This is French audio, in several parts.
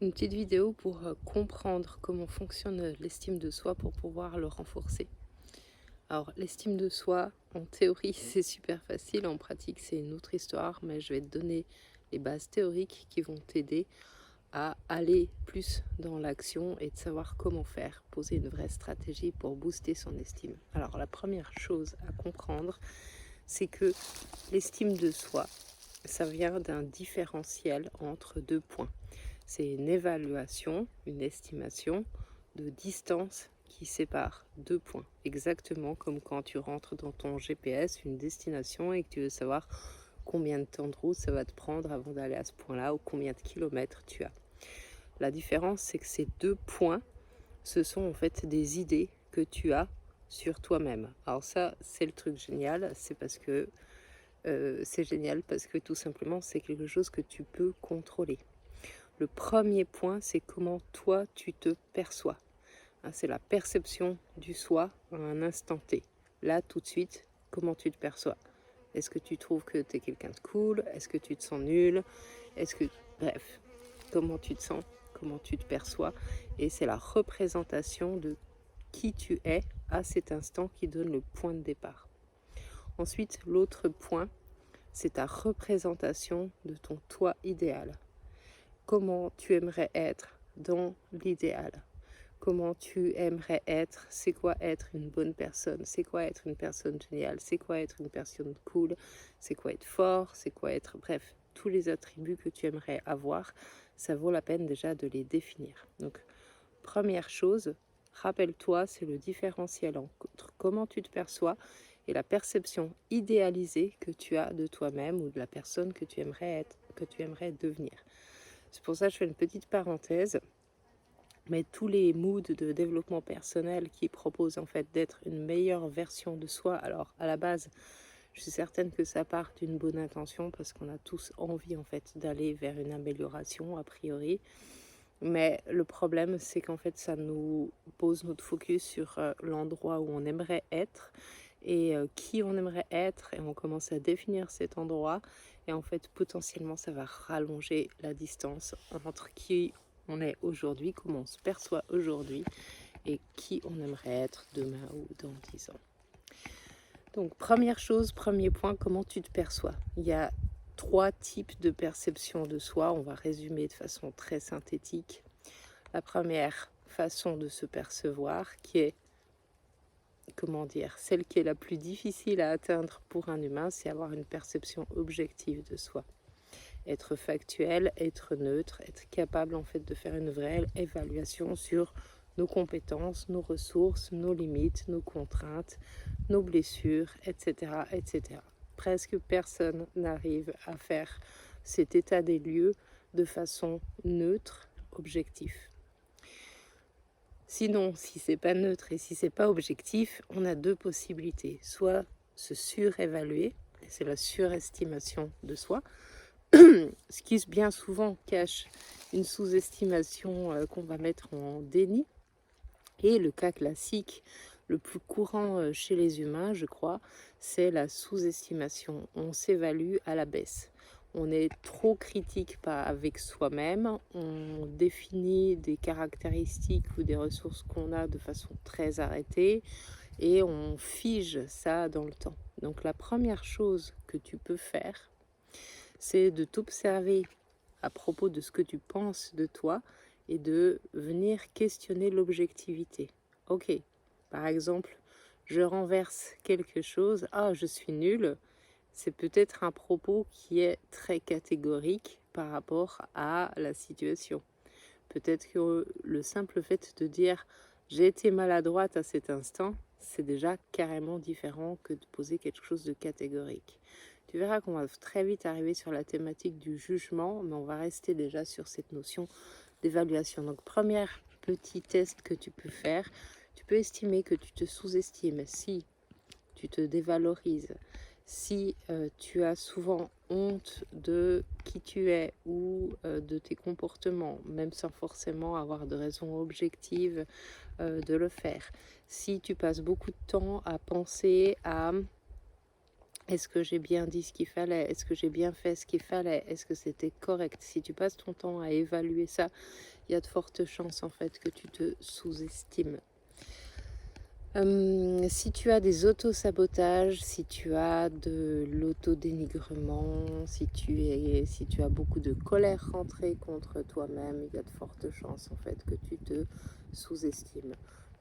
une petite vidéo pour comprendre comment fonctionne l'estime de soi pour pouvoir le renforcer. Alors, l'estime de soi, en théorie, c'est super facile, en pratique, c'est une autre histoire, mais je vais te donner les bases théoriques qui vont t'aider à aller plus dans l'action et de savoir comment faire, poser une vraie stratégie pour booster son estime. Alors, la première chose à comprendre, c'est que l'estime de soi, ça vient d'un différentiel entre deux points. C'est une évaluation, une estimation de distance qui sépare deux points. Exactement comme quand tu rentres dans ton GPS, une destination, et que tu veux savoir combien de temps de route ça va te prendre avant d'aller à ce point-là ou combien de kilomètres tu as. La différence, c'est que ces deux points, ce sont en fait des idées que tu as sur toi-même. Alors ça, c'est le truc génial, c'est génial parce que tout simplement, c'est quelque chose que tu peux contrôler. Le premier point, c'est comment toi tu te perçois. C'est la perception du soi à un instant T. Là, tout de suite, comment tu te perçois? Est-ce que tu trouves que tu es quelqu'un de cool? Est-ce que tu te sens nul? Est-ce que... Bref, comment tu te sens? Comment tu te perçois? Et c'est la représentation de qui tu es à cet instant qui donne le point de départ. Ensuite, l'autre point, c'est ta représentation de ton toi idéal. Comment tu aimerais être dans l'idéal, comment tu aimerais être, c'est quoi être une bonne personne, c'est quoi être une personne géniale, c'est quoi être une personne cool, c'est quoi être fort, c'est quoi être, bref, tous les attributs que tu aimerais avoir, ça vaut la peine déjà de les définir. Donc, première chose, rappelle-toi, c'est le différentiel entre comment tu te perçois et la perception idéalisée que tu as de toi-même ou de la personne que tu aimerais être, que tu aimerais devenir. C'est pour ça que je fais une petite parenthèse, mais tous les moods de développement personnel qui proposent en fait d'être une meilleure version de soi, alors à la base, je suis certaine que ça part d'une bonne intention parce qu'on a tous envie en fait d'aller vers une amélioration a priori, mais le problème c'est qu'en fait ça nous pose notre focus sur l'endroit où on aimerait être et qui on aimerait être, et on commence à définir cet endroit, et en fait potentiellement ça va rallonger la distance entre qui on est aujourd'hui, comment on se perçoit aujourd'hui et qui on aimerait être demain ou dans 10 ans. Donc première chose, premier point, comment tu te perçois? Il y a 3 types de perception de soi, on va résumer de façon très synthétique. La première façon de se percevoir qui est, comment dire, celle qui est la plus difficile à atteindre pour un humain, c'est avoir une perception objective de soi. Être factuel, être neutre, être capable en fait de faire une vraie évaluation sur nos compétences, nos ressources, nos limites, nos contraintes, nos blessures, etc., etc. Presque personne n'arrive à faire cet état des lieux de façon neutre, objectif. Sinon, si c'est pas neutre et si c'est pas objectif, on a deux possibilités. Soit se surévaluer, et c'est la surestimation de soi, ce qui bien souvent cache une sous-estimation qu'on va mettre en déni. Et le cas classique, le plus courant chez les humains, je crois, c'est la sous-estimation. On s'évalue à la baisse. On est trop critique avec soi-même, on définit des caractéristiques ou des ressources qu'on a de façon très arrêtée et on fige ça dans le temps. Donc la première chose que tu peux faire, c'est de t'observer à propos de ce que tu penses de toi et de venir questionner l'objectivité. Ok, par exemple, je renverse quelque chose, ah je suis nulle, c'est peut-être un propos qui est très catégorique par rapport à la situation. Peut-être que le simple fait de dire j'ai été maladroite à cet instant, c'est déjà carrément différent que de poser quelque chose de catégorique. Tu verras qu'on va très vite arriver sur la thématique du jugement, mais on va rester déjà sur cette notion d'évaluation. Donc, premier petit test que tu peux faire, tu peux estimer que tu te sous-estimes si tu te dévalorises, si tu as souvent honte de qui tu es ou de tes comportements, même sans forcément avoir de raison objective de le faire. Si tu passes beaucoup de temps à penser à Est-ce que j'ai bien dit ce qu'il fallait? Est-ce que j'ai bien fait ce qu'il fallait? Est-ce que c'était correct? Si tu passes ton temps à évaluer ça, il y a de fortes chances en fait que tu te sous-estimes. Si tu as des autosabotages, si tu as de l'autodénigrement, si tu as beaucoup de colère rentrée contre toi-même, il y a de fortes chances en fait que tu te sous-estimes.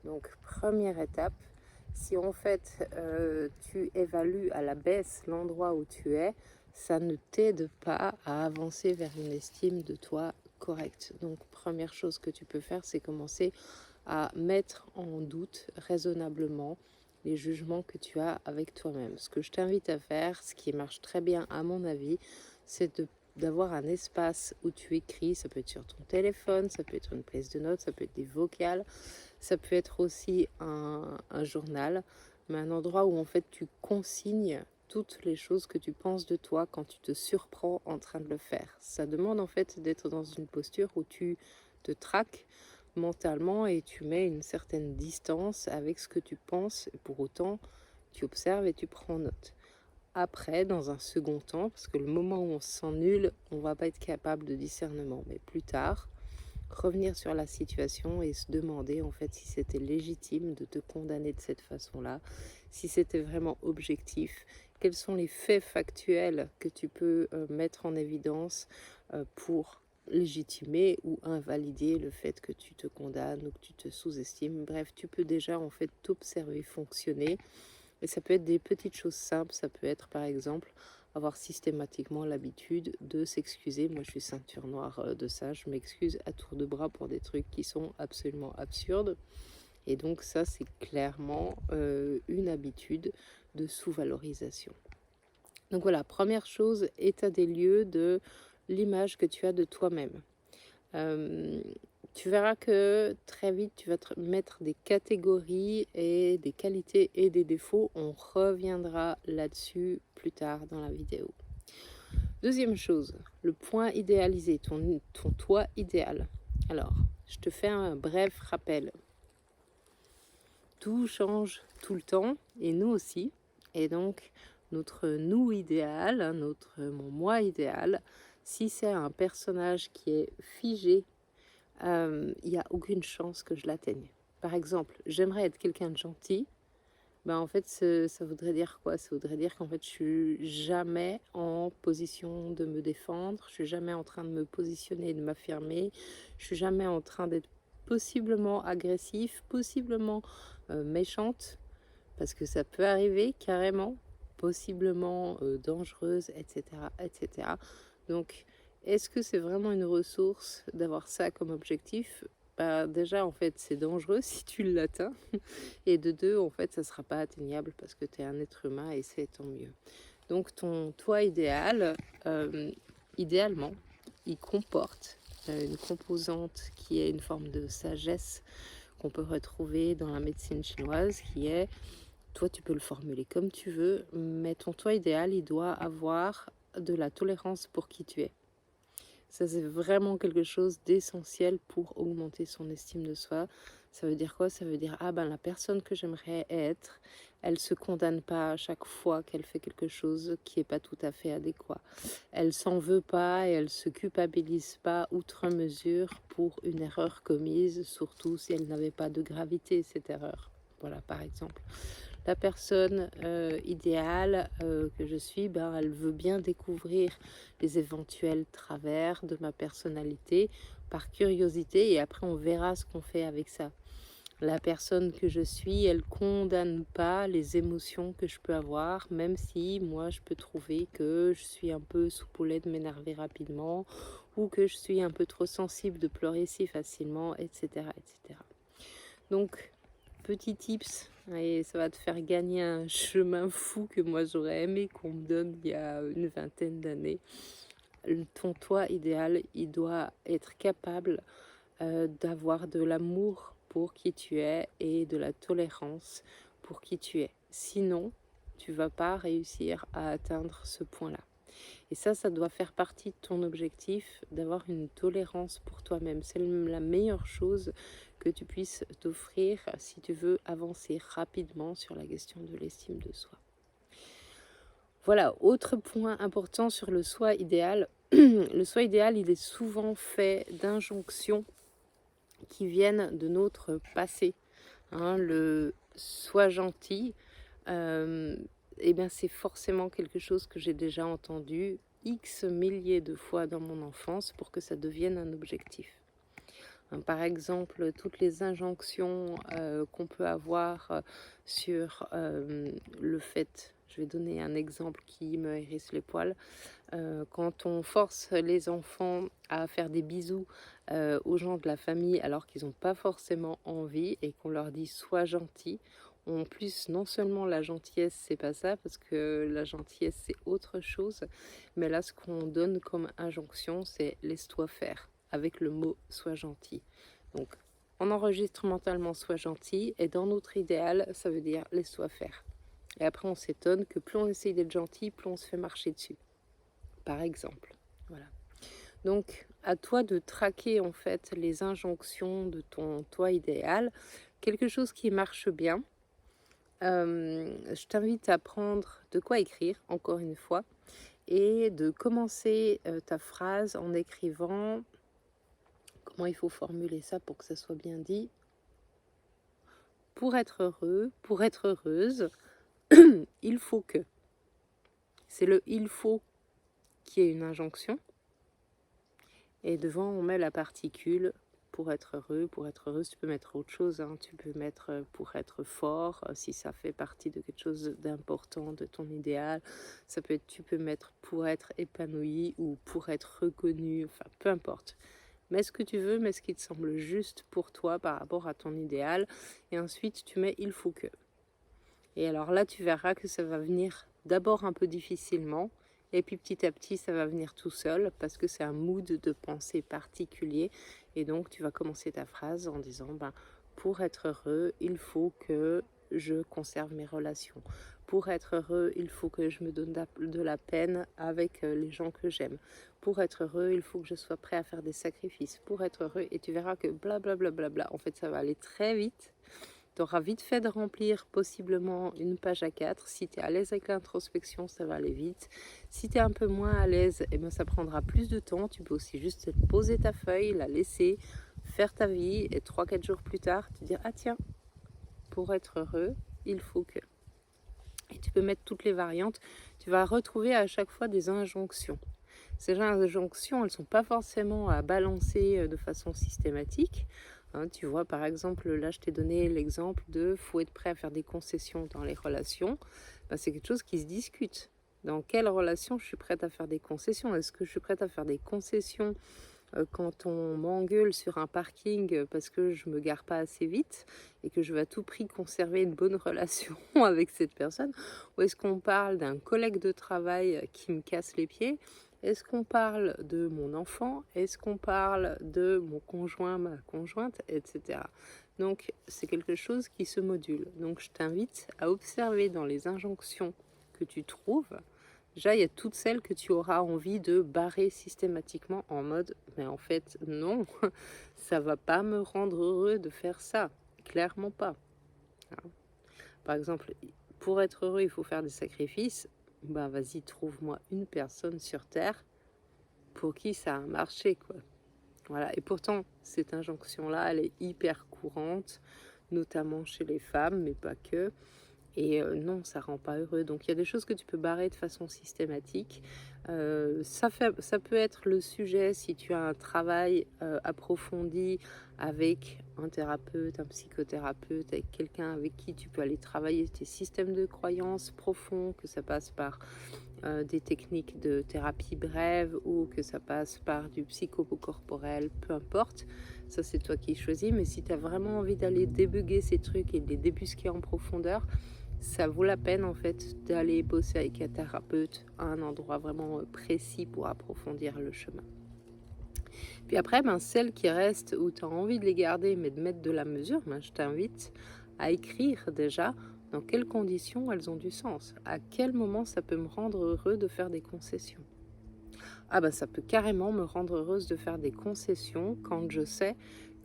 Donc première étape, si en fait tu évalues à la baisse l'endroit où tu es, ça ne t'aide pas à avancer vers une estime de toi correcte. Donc première chose que tu peux faire, c'est commencer à mettre en doute raisonnablement les jugements que tu as avec toi-même. Ce que je t'invite à faire, ce qui marche très bien à mon avis, c'est d'avoir un espace où tu écris. Ça peut être sur ton téléphone, ça peut être une prise de notes, ça peut être des vocales, ça peut être aussi un journal, mais un endroit où en fait tu consignes toutes les choses que tu penses de toi quand tu te surprends en train de le faire. Ça demande en fait d'être dans une posture où tu te traques mentalement et tu mets une certaine distance avec ce que tu penses. Et pour autant, tu observes et tu prends note. Après, dans un second temps, parce que le moment où on se sent nul, on va pas être capable de discernement. Mais plus tard, revenir sur la situation et se demander en fait si c'était légitime de te condamner de cette façon-là, si c'était vraiment objectif, quels sont les faits factuels que tu peux mettre en évidence pour légitimer ou invalider le fait que tu te condamnes ou que tu te sous-estimes. Bref, tu peux déjà en fait t'observer fonctionner et ça peut être des petites choses simples, ça peut être par exemple avoir systématiquement l'habitude de s'excuser. Moi je suis ceinture noire de ça, je m'excuse à tour de bras pour des trucs qui sont absolument absurdes. Et donc ça c'est clairement une habitude de sous-valorisation. Donc voilà, première chose, état des lieux de l'image que tu as de toi-même. Euh, Tu verras que très vite, tu vas te mettre des catégories et des qualités et des défauts. On reviendra là-dessus plus tard dans la vidéo. Deuxième chose, le point idéalisé, ton toi idéal. Alors, je te fais un bref rappel. Tout change tout le temps et nous aussi. Et donc, notre nous idéal, mon moi idéal, si c'est un personnage qui est figé, il n'y a aucune chance que je l'atteigne. Par exemple, j'aimerais être quelqu'un de gentil. Ben, en fait, ça voudrait dire quoi? Ça voudrait dire qu'en fait, je suis jamais en position de me défendre. Je suis jamais en train de me positionner et de m'affirmer. Je suis jamais en train d'être possiblement agressif, possiblement méchante, parce que ça peut arriver carrément, possiblement dangereuse, etc., etc. Donc, est-ce que c'est vraiment une ressource d'avoir ça comme objectif? Bah, déjà, en fait, c'est dangereux si tu l'atteins. Et de deux, en fait, ça ne sera pas atteignable parce que tu es un être humain et c'est tant mieux. Donc, ton toi idéal, idéalement, il comporte une composante qui est une forme de sagesse qu'on peut retrouver dans la médecine chinoise, qui est, toi, tu peux le formuler comme tu veux, mais ton toi idéal, il doit avoir de la tolérance pour qui tu es. Ça, c'est vraiment quelque chose d'essentiel pour augmenter son estime de soi. Ça veut dire quoi? Ça veut dire, ah ben la personne que j'aimerais être, elle se condamne pas à chaque fois qu'elle fait quelque chose qui est pas tout à fait adéquat. Elle s'en veut pas et elle se culpabilise pas outre mesure pour une erreur commise, surtout si elle n'avait pas de gravité, cette erreur. Voilà, par exemple. La personne idéale que je suis, ben, elle veut bien découvrir les éventuels travers de ma personnalité par curiosité et après on verra ce qu'on fait avec ça. La personne que je suis, elle condamne pas les émotions que je peux avoir, même si moi je peux trouver que je suis un peu soupolée de m'énerver rapidement ou que je suis un peu trop sensible de pleurer si facilement, etc. etc. Donc, petit tips, et ça va te faire gagner un chemin fou que moi j'aurais aimé qu'on me donne il y a une vingtaine d'années. Ton toi idéal, il doit être capable d'avoir de l'amour pour qui tu es et de la tolérance pour qui tu es. Sinon, tu vas pas réussir à atteindre ce point-là. Et ça doit faire partie de ton objectif, d'avoir une tolérance pour toi-même. C'est la meilleure chose que tu puisses t'offrir si tu veux avancer rapidement sur la question de l'estime de soi. Voilà, autre point important sur le soi idéal. Le soi idéal, il est souvent fait d'injonctions qui viennent de notre passé. Hein, le sois gentil, eh bien c'est forcément quelque chose que j'ai déjà entendu X milliers de fois dans mon enfance pour que ça devienne un objectif. Hein, par exemple, toutes les injonctions qu'on peut avoir sur le fait, je vais donner un exemple qui me hérisse les poils, quand on force les enfants à faire des bisous aux gens de la famille alors qu'ils n'ont pas forcément envie et qu'on leur dit sois gentil. En plus, non seulement la gentillesse, c'est pas ça, parce que la gentillesse, c'est autre chose, mais là, ce qu'on donne comme injonction, c'est laisse-toi faire, avec le mot sois gentil. Donc, on enregistre mentalement sois gentil, et dans notre idéal, ça veut dire laisse-toi faire. Et après, on s'étonne que plus on essaye d'être gentil, plus on se fait marcher dessus, par exemple. Voilà. Donc, à toi de traquer en fait les injonctions de ton toi idéal. Quelque chose qui marche bien. Je t'invite à prendre de quoi écrire, encore une fois, et de commencer ta phrase en écrivant, comment il faut formuler ça pour que ça soit bien dit. Pour être heureux, pour être heureuse, il faut que. C'est le il faut qui est une injonction. Et devant, on met la particule pour être heureux, pour être heureuse. Tu peux mettre autre chose, hein. Tu peux mettre pour être fort, si ça fait partie de quelque chose d'important, de ton idéal. Ça peut être, tu peux mettre pour être épanoui ou pour être reconnu, enfin peu importe. Mets ce que tu veux, mets ce qui te semble juste pour toi par rapport à ton idéal. Et ensuite, tu mets il faut que. Et alors là, tu verras que ça va venir d'abord un peu difficilement. Et puis petit à petit, ça va venir tout seul parce que c'est un mood de pensée particulier. Et donc, tu vas commencer ta phrase en disant, pour être heureux, il faut que je conserve mes relations. Pour être heureux, il faut que je me donne de la peine avec les gens que j'aime. Pour être heureux, il faut que je sois prêt à faire des sacrifices. Pour être heureux, et tu verras que blablabla, bla, bla, bla, en fait, ça va aller très vite. Tu auras vite fait de remplir possiblement une page à 4. Si tu es à l'aise avec l'introspection, ça va aller vite. Si tu es un peu moins à l'aise, eh bien, ça prendra plus de temps. Tu peux aussi juste poser ta feuille, la laisser, faire ta vie et 3-4 jours plus tard, te dire « Ah tiens, pour être heureux, il faut que… » Et tu peux mettre toutes les variantes. Tu vas retrouver à chaque fois des injonctions. Ces injonctions, elles ne sont pas forcément à balancer de façon systématique. Hein, tu vois, par exemple, là, je t'ai donné l'exemple de faut être prêt à faire des concessions dans les relations. C'est quelque chose qui se discute. Dans quelle relation je suis prête à faire des concessions? Est-ce que je suis prête à faire des concessions quand on m'engueule sur un parking parce que je me gare pas assez vite et que je veux à tout prix conserver une bonne relation avec cette personne? Ou est-ce qu'on parle d'un collègue de travail qui me casse les pieds? Est-ce qu'on parle de mon enfant? Est-ce qu'on parle de mon conjoint, ma conjointe, etc. Donc, c'est quelque chose qui se module. Donc, je t'invite à observer dans les injonctions que tu trouves. Déjà, il y a toutes celles que tu auras envie de barrer systématiquement en mode « mais en fait, non, ça va pas me rendre heureux de faire ça. Clairement pas. » Par exemple, pour être heureux, il faut faire des sacrifices. Vas-y, trouve-moi une personne sur Terre pour qui ça a marché, quoi. Voilà. Et pourtant, cette injonction-là, elle est hyper courante, notamment chez les femmes, mais pas que. Et non, ça rend pas heureux. Donc, il y a des choses que tu peux barrer de façon systématique. Ça peut être le sujet si tu as un travail approfondi avec un thérapeute, un psychothérapeute, avec quelqu'un avec qui tu peux aller travailler tes systèmes de croyances profonds, que ça passe par des techniques de thérapie brève ou que ça passe par du psychocorporel, peu importe. Ça, c'est toi qui choisis. Mais si tu as vraiment envie d'aller débugger ces trucs et de les débusquer en profondeur, ça vaut la peine en fait d'aller bosser avec un thérapeute à un endroit vraiment précis pour approfondir le chemin. Puis après, celles qui restent où tu as envie de les garder mais de mettre de la mesure, je t'invite à écrire déjà dans quelles conditions elles ont du sens. À quel moment ça peut me rendre heureux de faire des concessions. Ça peut carrément me rendre heureuse de faire des concessions quand je sais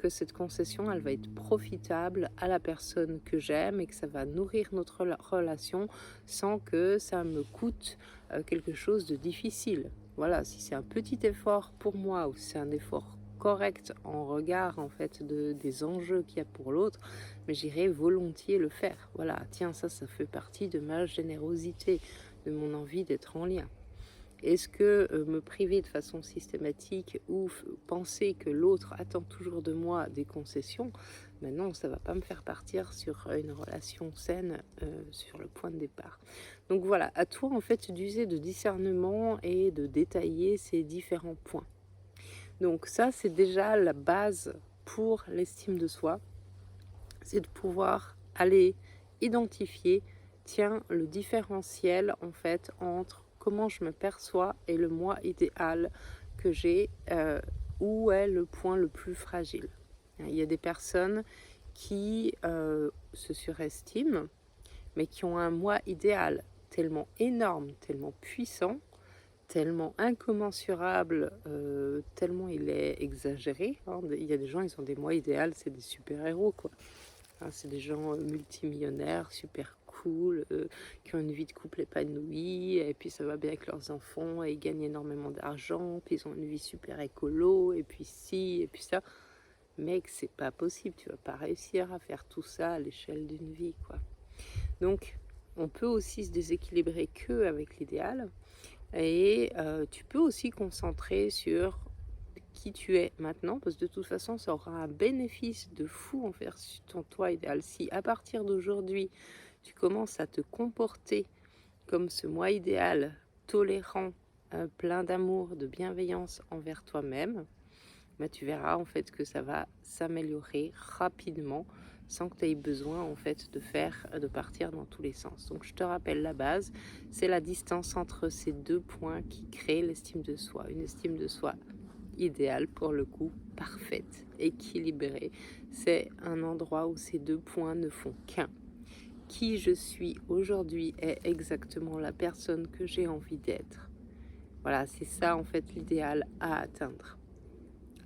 que cette concession, elle va être profitable à la personne que j'aime et que ça va nourrir notre relation sans que ça me coûte quelque chose de difficile. Voilà, si c'est un petit effort pour moi ou si c'est un effort correct en regard en fait des enjeux qu'il y a pour l'autre, mais j'irai volontiers le faire. Voilà, tiens, ça fait partie de ma générosité, de mon envie d'être en lien. Est-ce que me priver de façon systématique ou penser que l'autre attend toujours de moi des concessions, ben non, ça va pas me faire partir sur une relation saine sur le point de départ. Donc voilà, à toi en fait d'user de discernement et de détailler ces différents points. Donc ça, c'est déjà la base pour l'estime de soi, c'est de pouvoir aller identifier, tiens, le différentiel en fait entre comment je me perçois et le moi idéal que j'ai, où est le point le plus fragile. Il y a des personnes qui se surestiment, mais qui ont un moi idéal tellement énorme, tellement puissant, tellement incommensurable, tellement il est exagéré, hein. Il y a des gens, ils ont des moi idéal, c'est des super-héros, quoi. Hein, c'est des gens multimillionnaires, super cool, qui ont une vie de couple épanouie, et puis ça va bien avec leurs enfants, et ils gagnent énormément d'argent, puis ils ont une vie super écolo, et puis ci, et puis ça. Mec, c'est pas possible, tu vas pas réussir à faire tout ça à l'échelle d'une vie, quoi. Donc, on peut aussi se déséquilibrer que avec l'idéal, et tu peux aussi concentrer sur qui tu es maintenant, parce que de toute façon, ça aura un bénéfice de fou en faire ton toi idéal. Si à partir d'aujourd'hui, tu commences à te comporter comme ce moi idéal, tolérant, plein d'amour, de bienveillance envers toi-même, bah, tu verras en fait que ça va s'améliorer rapidement sans que tu aies besoin en fait de partir dans tous les sens. Donc je te rappelle la base, c'est la distance entre ces deux points qui créent l'estime de soi. Une estime de soi idéale pour le coup, parfaite, équilibrée. C'est un endroit où ces deux points ne font qu'un. Qui je suis aujourd'hui est exactement la personne que j'ai envie d'être. Voilà, c'est ça en fait l'idéal à atteindre.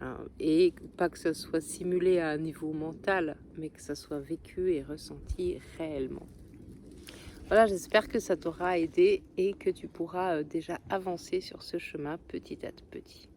Hein, et pas que ça soit simulé à un niveau mental, mais que ça soit vécu et ressenti réellement. Voilà, j'espère que ça t'aura aidé et que tu pourras déjà avancer sur ce chemin petit à petit.